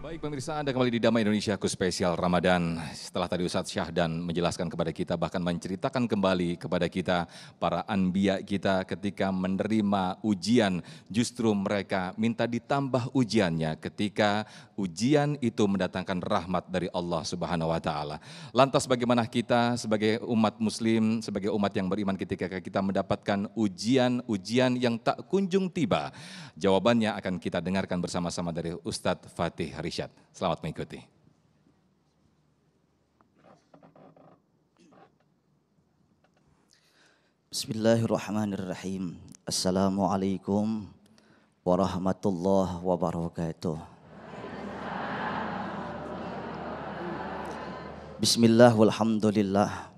Baik pemirsa, Anda kembali di Damai Indonesia Khusus Spesial Ramadan. Setelah tadi Ustadz Syahdan menjelaskan kepada kita, bahkan menceritakan kembali kepada kita, para anbiya kita ketika menerima ujian, justru mereka minta ditambah ujiannya ketika ujian itu mendatangkan rahmat dari Allah Subhanahu wa Ta'ala. Lantas bagaimana kita sebagai umat muslim, sebagai umat yang beriman ketika kita mendapatkan ujian yang tak kunjung tiba? Jawabannya akan kita dengarkan bersama-sama dari Ustadz Fatih Rishad. Selamat mengikuti. Bismillahirrahmanirrahim. Assalamualaikum warahmatullahi wabarakatuh. Bismillah walhamdulillah.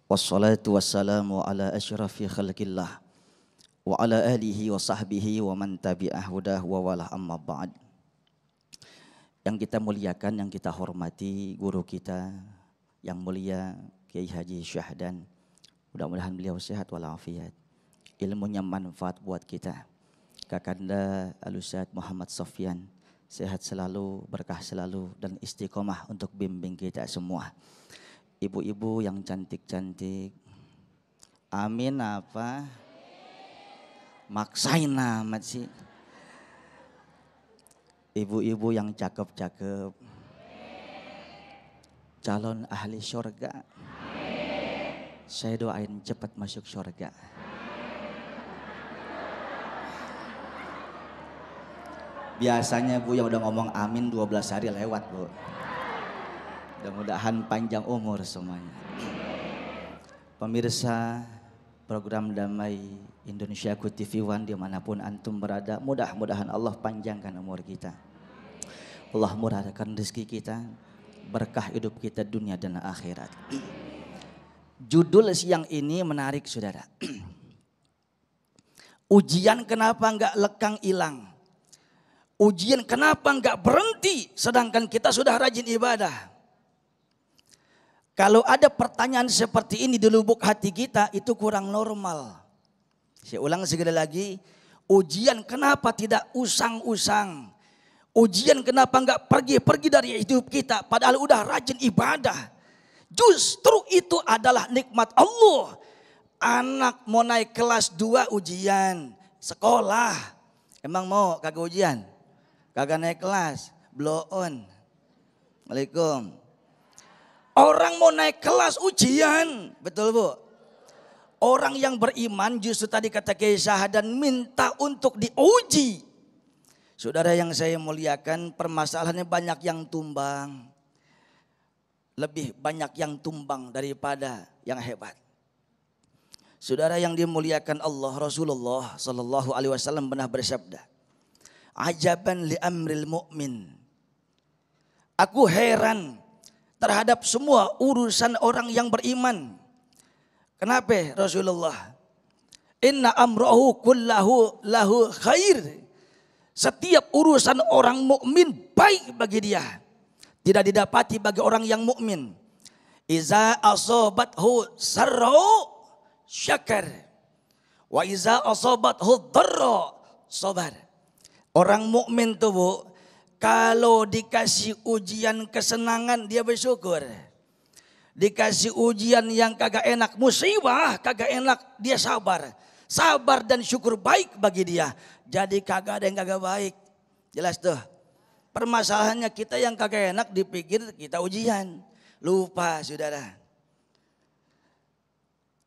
Wassalatu wassalamu ala asyrafi khalqillah. Wa ala alihi wa sahbihi wa man tabi'ah hudah wa wala amma ba'd. Yang kita muliakan, yang kita hormati guru kita yang mulia Kiai Haji Syahdan. Mudah-mudahan beliau sehat walafiat. Ilmunya manfaat buat kita. Kakanda Al-Ustadz Muhammad Sofyan sehat selalu, berkah selalu dan istiqomah untuk bimbing kita semua. Ibu-ibu yang cantik-cantik. Amin apa? Maksain amat sih. Ibu-ibu yang cakep-cakep, calon ahli syurga, saya doain cepat masuk syurga. Biasanya Bu yang udah ngomong amin 12 hari lewat Bu. Mudah-mudahan panjang umur semuanya. Pemirsa program Damai Indonesiaku TV One dimanapun antum berada, mudah-mudahan Allah panjangkan umur kita. Allah murahkan rezeki kita, berkah hidup kita dunia dan akhirat. Judul siang ini menarik saudara. Ujian kenapa enggak lekang hilang? Ujian kenapa enggak berhenti sedangkan kita sudah rajin ibadah? Kalau ada pertanyaan seperti ini di lubuk hati kita, itu kurang normal. Saya ulang sekali lagi, ujian kenapa tidak usang-usang? Ujian kenapa enggak pergi-pergi dari hidup kita padahal udah rajin ibadah? Justru itu adalah nikmat Allah. Anak mau naik kelas 2 ujian, sekolah. Emang mau kagak ujian? Kagak naik kelas, blow on. Waalaikumsalam. Orang mau naik kelas ujian, betul Bu? Orang yang beriman justru tadi kata Kiai Syahdan minta untuk diuji. Saudara yang saya muliakan, permasalahannya banyak yang tumbang. Lebih banyak yang tumbang daripada yang hebat. Saudara yang dimuliakan Allah, Rasulullah sallallahu alaihi wasallam pernah bersabda, "Ajaban li amril mu'min." Aku heran terhadap semua urusan orang yang beriman. Kenapa Rasulullah? Inna amrahu kullahu lahu khair. Setiap urusan orang mukmin baik bagi dia. Tidak didapati bagi orang yang mukmin. Iza asobathu sarru syakar. Wa iza asobathu dharra sabar. Orang mukmin tuh Bu, kalau dikasih ujian kesenangan dia bersyukur. Dikasih ujian yang kagak enak, musibah kagak enak, dia sabar. Sabar dan syukur baik bagi dia. Jadi kagak ada yang kagak baik. Jelas tuh. Permasalahannya kita yang kagak enak dipikir kita ujian. Lupa saudara.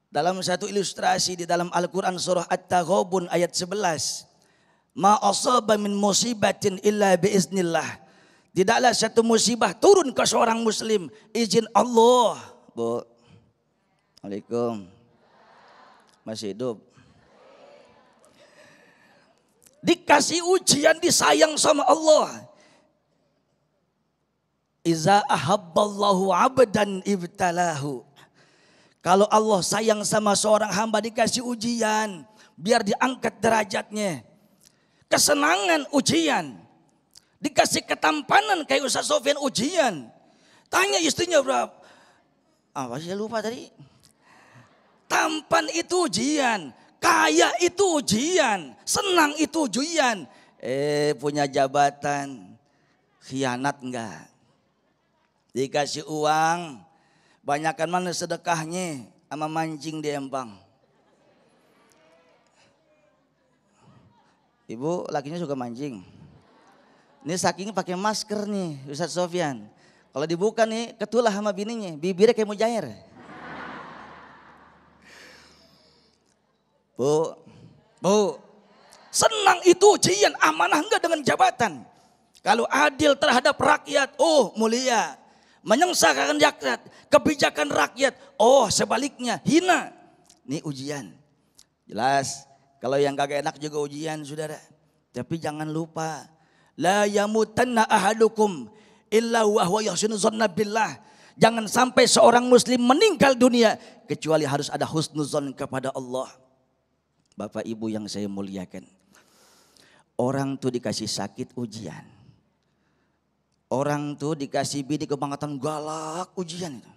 Dalam satu ilustrasi di dalam Al-Quran surah At-Taghabun ayat 11. Ma asaba min musibatin illa biiznillah. Tidaklah satu musibah turun ke seorang muslim, izin Allah. Bu, Waalaikumsalam. Masih hidup. Dikasih ujian, disayang sama Allah. Iza ahabballahu abdan ibtalahu. Kalau Allah sayang sama seorang hamba dikasih ujian, biar diangkat derajatnya. Kesenangan ujian. Dikasih ketampanan kayak Ustaz Sofyan ujian. Tanya istrinya berapa? Apa sih lupa tadi? Tampan itu ujian. Kaya itu ujian. Senang itu ujian. Punya jabatan. Khianat enggak. Dikasih uang, banyakan mana sedekahnya sama mancing di empang. Ibu lakinya suka mancing. Ini saking pakai masker nih Ustadz Sofyan. Kalau dibuka nih ketulah sama bininya, bibirnya kayak mujair. Bu, senang itu ujian, amanah enggak dengan jabatan. Kalau adil terhadap rakyat, oh mulia. Menyengsarakan rakyat, kebijakan rakyat, oh sebaliknya hina. Ini ujian. Jelas, kalau yang kagak enak juga ujian saudara. Tapi jangan lupa, la yamutanna ahadukum illa wa huwa yahsinu dzanna billah. Jangan sampai seorang muslim meninggal dunia kecuali harus ada husnuzon kepada Allah. Bapak Ibu yang saya muliakan, orang tuh dikasih sakit ujian. Orang tuh dikasih bini kebangkatan galak ujian itu.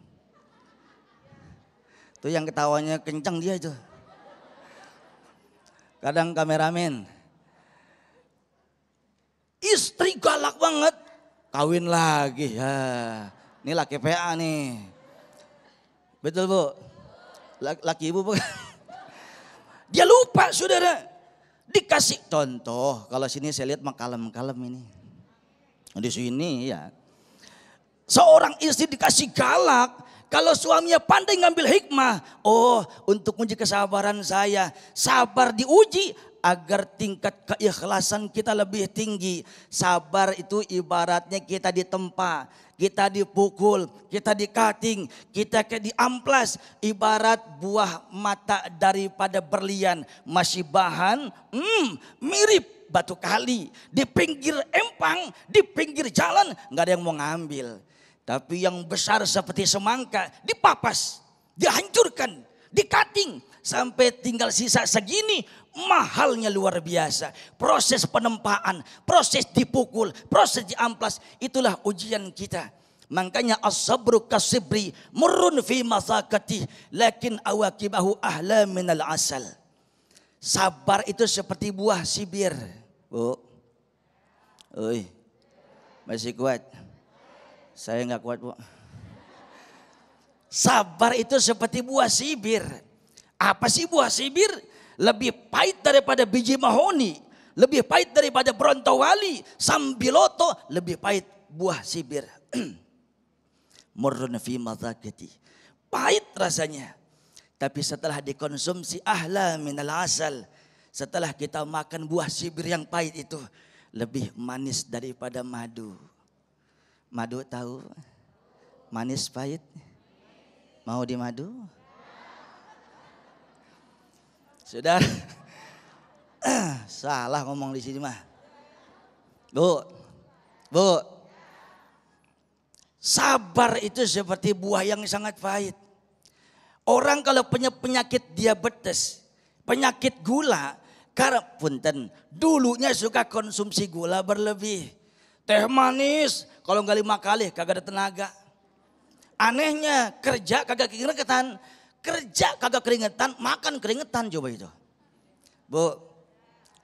Tuh yang ketawanya kencang dia itu. Kadang kameramen, istri galak banget, kawin lagi ya. Ini laki PA nih. Betul Bu? Laki ibu bukan? Dia lupa saudara. Dikasih contoh, kalau sini saya lihat mah kalem-kalem ini. Di sini ya. Seorang istri dikasih galak, kalau suaminya pandai ngambil hikmah. Oh, untuk uji kesabaran saya, sabar diuji agar tingkat keikhlasan kita lebih tinggi. Sabar itu ibaratnya kita ditempa, kita dipukul, kita dikating, kita diamplas. Ibarat buah mata daripada berlian, masih bahan, mirip batu kali. Di pinggir empang, di pinggir jalan, nggak ada yang mau ngambil. Tapi yang besar seperti semangka, dipapas, dihancurkan, dikating. Sampai tinggal sisa segini, mahalnya luar biasa. Proses penempaan, proses dipukul, proses diamplas, itulah ujian kita. Makanya as-sabru kasibri murrun fi masakati lakin awakibahu ahla minal asal. Sabar itu seperti buah sibir. Bu, oi, masih kuat? Saya nggak kuat Bu. Sabar itu seperti buah sibir. Apa sih buah sibir? Lebih pahit daripada biji mahoni, lebih pahit daripada brontowali, sambiloto, lebih pahit buah sibir. Murrun fi madzaqati. Pahit rasanya. Tapi setelah dikonsumsi ahla minal asal, setelah kita makan buah sibir yang pahit itu, lebih manis daripada madu. Madu tahu? Manis pahit. Mau di madu? Sudah. Salah ngomong di sini mah. Bu. Sabar itu seperti buah yang sangat pahit. Orang kalau punya penyakit diabetes, penyakit gula, karena punten, dulunya suka konsumsi gula berlebih. Teh manis, kalau nggak 5 kali kagak ada tenaga. Anehnya kerja kagak keringetan, kerja kagak keringetan, makan keringetan coba itu. Bu,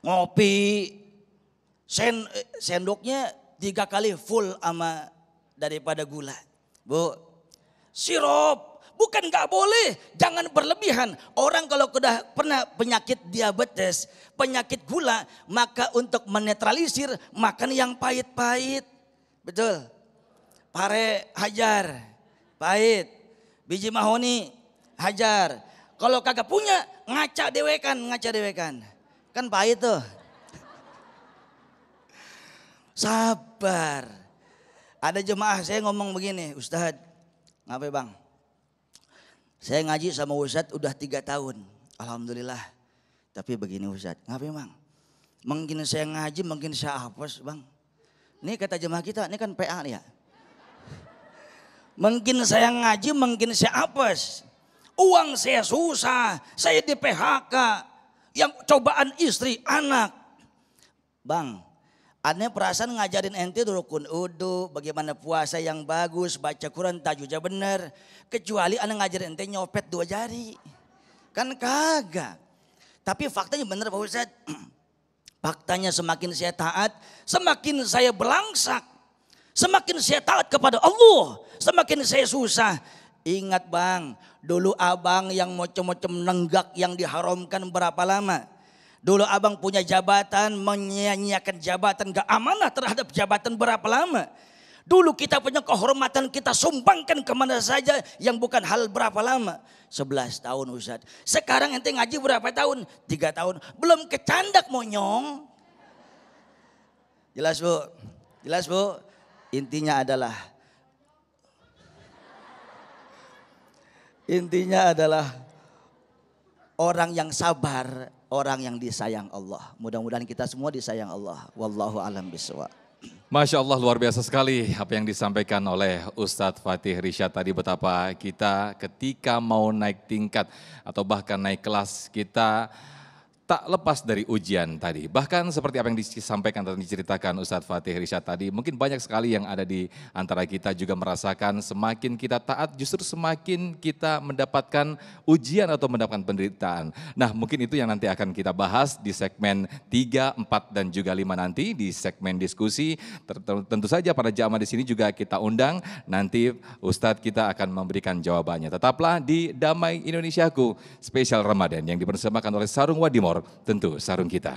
ngopi, sendoknya 3 kali full sama daripada gula. Bu, sirup, bukan nggak boleh, jangan berlebihan. Orang kalau sudah pernah penyakit diabetes, penyakit gula, maka untuk menetralisir makan yang pahit-pahit. Betul. Pare hajar, pahit. Biji mahoni hajar. Kalau kagak punya, ngaca dewekan. Kan pahit tuh. Sabar. Ada jemaah saya ngomong begini, Ustadz, ngapain bang? Saya ngaji sama Ustadz udah 3 tahun, alhamdulillah. Tapi begini Ustadz, ngapain bang? Mungkin saya ngaji, mungkin saya hapus bang. Ini kata jemaah kita, ini kan PA nih ya. Mungkin saya ngaji, mungkin saya hapus. Uang saya susah, saya di PHK. Yang cobaan istri, anak. Bang, aneh perasaan ngajarin ente rukun udu, bagaimana puasa yang bagus, baca Quran tajwidnya bener. Kecuali aneh ngajarin ente nyopet 2 jari. Kan kagak. Tapi faktanya bener Pak Ustadz. Faktanya semakin saya taat, semakin saya berlangsak. Semakin saya taat kepada Allah, semakin saya susah. Ingat bang, dulu abang yang macam-macam nenggak yang diharamkan berapa lama? Dulu abang punya jabatan, menyanyiakan jabatan, gak amanah terhadap jabatan berapa lama? Dulu kita punya kehormatan, kita sumbangkan kemana saja yang bukan hal berapa lama? 11 tahun Ustaz. Sekarang ente ngaji berapa tahun? 3 tahun. Belum kecandak monyong. Jelas bu? Jelas bu? Intinya adalah orang yang sabar, orang yang disayang Allah. Mudah-mudahan kita semua disayang Allah. Wallahu a'lam bishawab. Masya Allah, luar biasa sekali apa yang disampaikan oleh Ustadz Fatih Irsyad tadi, betapa kita ketika mau naik tingkat atau bahkan naik kelas, kita tak lepas dari ujian tadi. Bahkan seperti apa yang disampaikan dan diceritakan Ustadz Fatih Irsyad tadi, mungkin banyak sekali yang ada di antara kita juga merasakan semakin kita taat justru semakin kita mendapatkan ujian atau mendapatkan penderitaan. Nah mungkin itu yang nanti akan kita bahas di segmen 3, 4 dan juga 5 nanti di segmen diskusi. Tentu saja pada jamaah di sini juga kita undang, nanti Ustadz kita akan memberikan jawabannya. Tetaplah di Damai Indonesiaku spesial Ramadan yang dipersembahkan oleh Sarung Wadimor, tentu sarung kita.